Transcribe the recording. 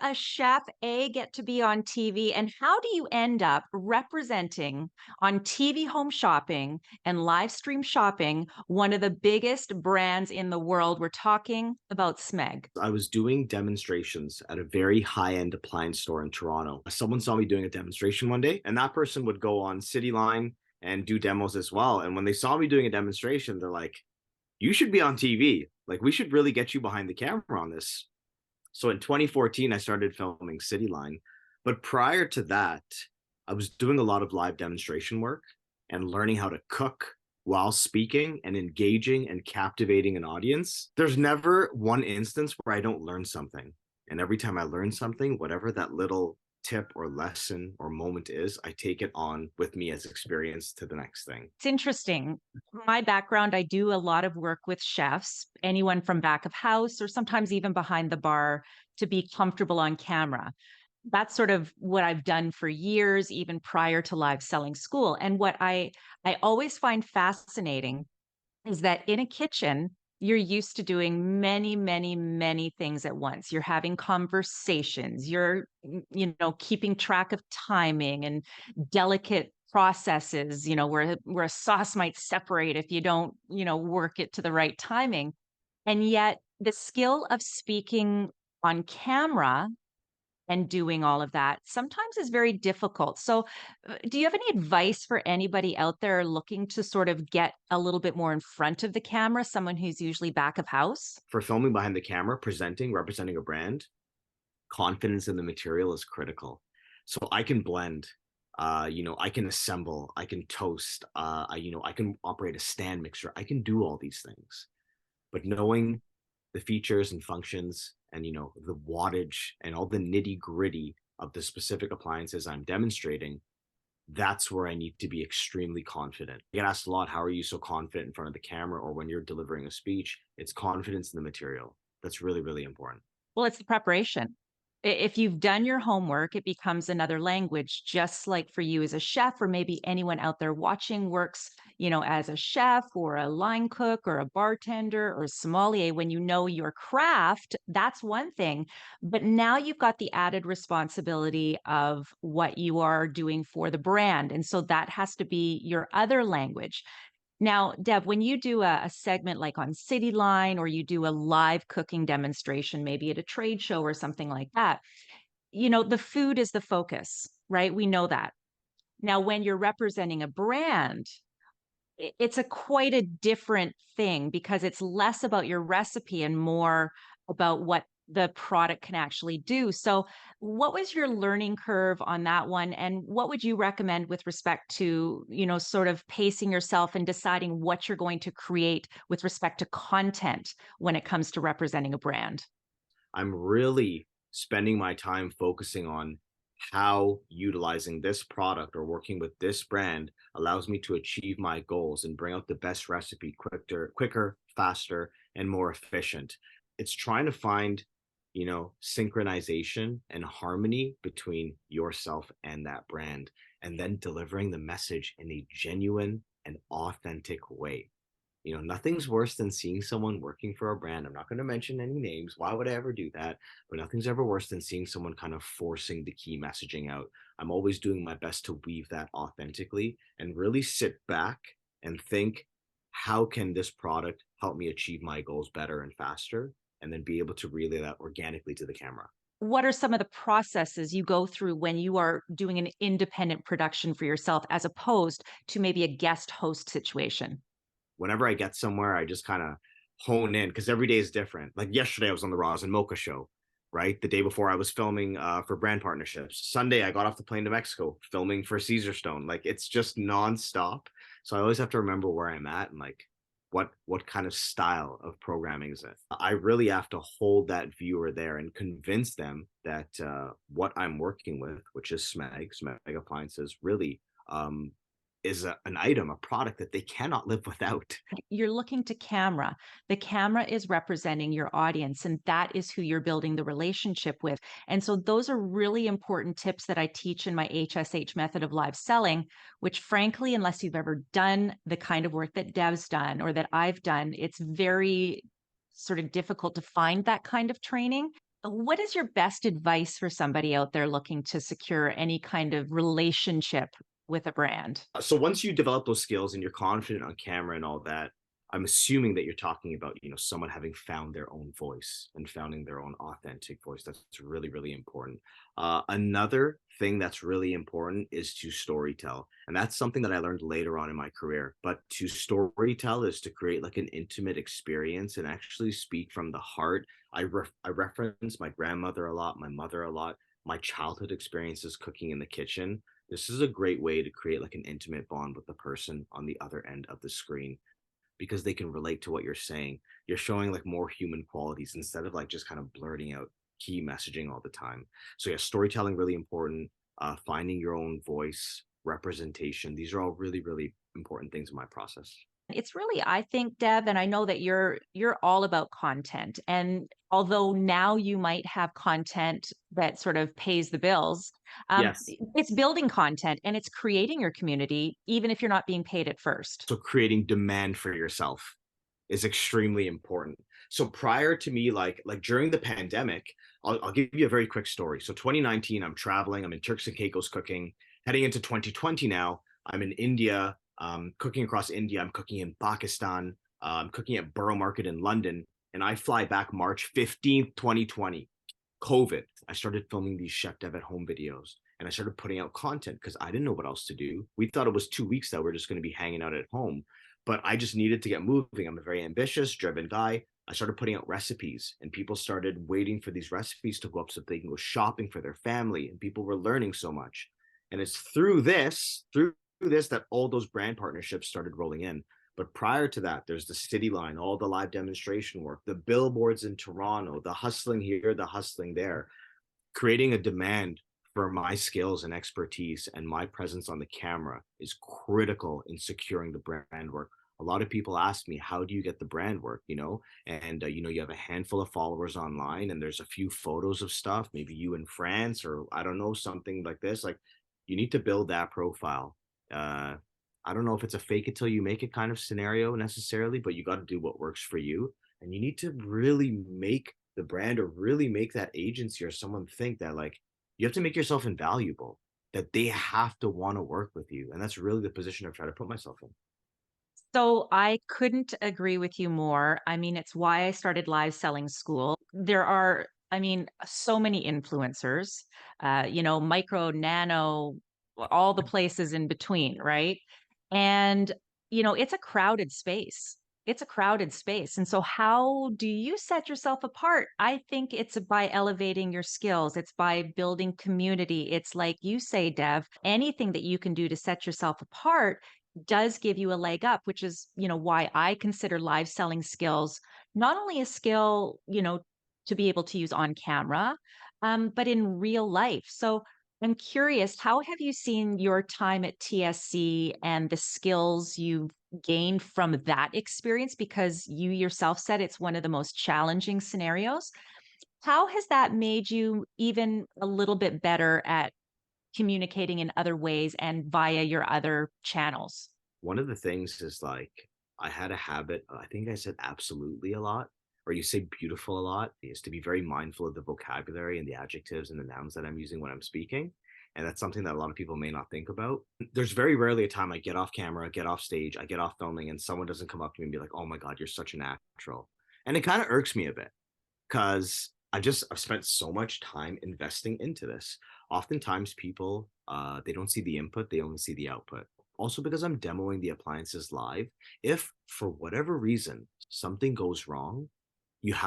a chef, A, get to be on TV? And how do you end up representing on TV home shopping and live stream shopping one of the biggest brands in the world? We're talking about SMEG. I was doing demonstrations at a very high-end appliance store in Toronto. Someone saw me doing a demonstration one day, and that person would go on CityLine and do demos as well. And when they saw me doing a demonstration, they're like, you should be on TV. Like, we should really get you behind the camera on this. So in 2014, I started filming CityLine. But prior to that, I was doing a lot of live demonstration work and learning how to cook while speaking and engaging and captivating an audience. There's never one instance where I don't learn something. And every time I learn something, whatever that little tip or lesson or moment is, I take it on with me as experience to the next thing. It's interesting. My background, I do a lot of work with chefs, anyone from back of house or sometimes even behind the bar to be comfortable on camera. That's sort of what I've done for years, even prior to live selling school. And what I always find fascinating is that in a kitchen, you're used to doing many, many, many things at once. You're having conversations, keeping track of timing and delicate processes, where a sauce might separate if you don't, work it to the right timing. And yet the skill of speaking on camera and doing all of that sometimes is very difficult. So, do you have any advice for anybody out there looking to sort of get a little bit more in front of the camera, someone who's usually back of house? For filming behind the camera, representing a brand, confidence in the material is critical. So I can blend, I can assemble, I can toast, I can operate a stand mixer. I can do all these things. But knowing the features and functions and the wattage and all the nitty gritty of the specific appliances I'm demonstrating, that's where I need to be extremely confident. I get asked a lot, how are you so confident in front of the camera or when you're delivering a speech? It's confidence in the material. That's really, really important. Well, it's the preparation. If you've done your homework, it becomes another language, just like for you as a chef, or maybe anyone out there watching works, as a chef or a line cook or a bartender or a sommelier. When you know your craft, that's one thing. But now you've got the added responsibility of what you are doing for the brand. And so that has to be your other language. Now, Deb, when you do a segment like on CityLine or you do a live cooking demonstration, maybe at a trade show or something like that, the food is the focus, right? We know that. Now, when you're representing a brand, it's a quite a different thing because it's less about your recipe and more about what the product can actually do. So, what was your learning curve on that one? And what would you recommend with respect to, sort of pacing yourself and deciding what you're going to create with respect to content when it comes to representing a brand? I'm really spending my time focusing on how utilizing this product or working with this brand allows me to achieve my goals and bring out the best recipe quicker, faster, and more efficient. It's trying to find, synchronization and harmony between yourself and that brand, and then delivering the message in a genuine and authentic way. Nothing's worse than seeing someone working for a brand. I'm not going to mention any names. Why would I ever do that? But nothing's ever worse than seeing someone kind of forcing the key messaging out. I'm always doing my best to weave that authentically and really sit back and think, how can this product help me achieve my goals better and faster? And then be able to relay that organically to the camera. What are some of the processes you go through when you are doing an independent production for yourself as opposed to maybe a guest host situation? Whenever I get somewhere, I just kind of hone in because every day is different. Like yesterday, I was on the Roz and Mocha show, right? The day before, I was filming for brand partnerships. Sunday, I got off the plane to Mexico, filming for Caesar Stone. Like it's just nonstop. So I always have to remember where I'm at and like what kind of style of programming is it. I really have to hold that viewer there and convince them that what I'm working with, which is SMEG Appliances, really is an item, a product that they cannot live without. You're looking to camera. The camera is representing your audience, and that is who you're building the relationship with. And so, those are really important tips that I teach in my HSH method of live selling, which, frankly, unless you've ever done the kind of work that Dev's done or that I've done, it's very sort of difficult to find that kind of training. What is your best advice for somebody out there looking to secure any kind of relationship with a brand? So once you develop those skills and you're confident on camera and all that, I'm assuming that you're talking about, someone having found their own voice and founding their own authentic voice. That's really, really important. Another thing that's really important is to storytell. And that's something that I learned later on in my career. But to storytell is to create like an intimate experience and actually speak from the heart. I reference my grandmother a lot, my mother a lot, my childhood experiences cooking in the kitchen. This is a great way to create like an intimate bond with the person on the other end of the screen because they can relate to what you're saying. You're showing like more human qualities instead of like just kind of blurting out key messaging all the time. So yeah, storytelling really important. Finding your own voice, representation. These are all really, really important things in my process. It's really, I think, Deb, and I know that you're all about content. And although now you might have content that sort of pays the bills, Yes. it's building content and it's creating your community, even if you're not being paid at first. So creating demand for yourself is extremely important. So prior to me, like during the pandemic, I'll give you a very quick story. So 2019, I'm traveling, I'm in Turks and Caicos cooking. Heading into 2020 now, I'm in India, cooking across India. I'm cooking in Pakistan. I'm cooking at Borough Market in London, and I fly back March 15th, 2020. COVID. I started filming these Chef Dev at home videos and I started putting out content because I didn't know what else to do. We thought it was 2 weeks that we're just going to be hanging out at home, but I just needed to get moving. I'm a very ambitious, driven guy. I started putting out recipes and people started waiting for these recipes to go up so they can go shopping for their family. And people were learning so much. And it's through this that all those brand partnerships started rolling in. But prior to that, there's the CityLine, all the live demonstration work, the billboards in Toronto, the hustling here, the hustling there, creating a demand for my skills and expertise and my presence on the camera is critical in securing the brand work. A lot of people ask me, how do you get the brand work? And you have a handful of followers online and there's a few photos of stuff, maybe you in France or I don't know, something like this. Like you need to build that profile. Uh, I don't know if it's a fake it till you make it kind of scenario necessarily, but you got to do what works for you. And you need to really make the brand or really make that agency or someone think that like you have to make yourself invaluable, that they have to want to work with you. And that's really the position I've tried to put myself in. So I couldn't agree with you more. I mean, it's why I started live selling school. There are, I mean, so many influencers, micro, nano, all the places in between, right? And, it's a crowded space. It's a crowded space. And so, how do you set yourself apart? I think it's by elevating your skills, it's by building community. It's like you say, Dev, anything that you can do to set yourself apart does give you a leg up, which is, why I consider live selling skills not only a skill, to be able to use on camera, but in real life. So I'm curious, how have you seen your time at TSC and the skills you've gained from that experience? Because you yourself said it's one of the most challenging scenarios. How has that made you even a little bit better at communicating in other ways and via your other channels? One of the things is like I had a habit, I think I said absolutely a lot, or you say beautiful a lot, is to be very mindful of the vocabulary and the adjectives and the nouns that I'm using when I'm speaking. And that's something that a lot of people may not think about. There's very rarely a time I get off camera, get off stage, I get off filming, and someone doesn't come up to me and be like, oh my God, you're such a natural. And it kind of irks me a bit because I've spent so much time investing into this. Oftentimes people they don't see the input, they only see the output. Also because I'm demoing the appliances live, if for whatever reason something goes wrong, you have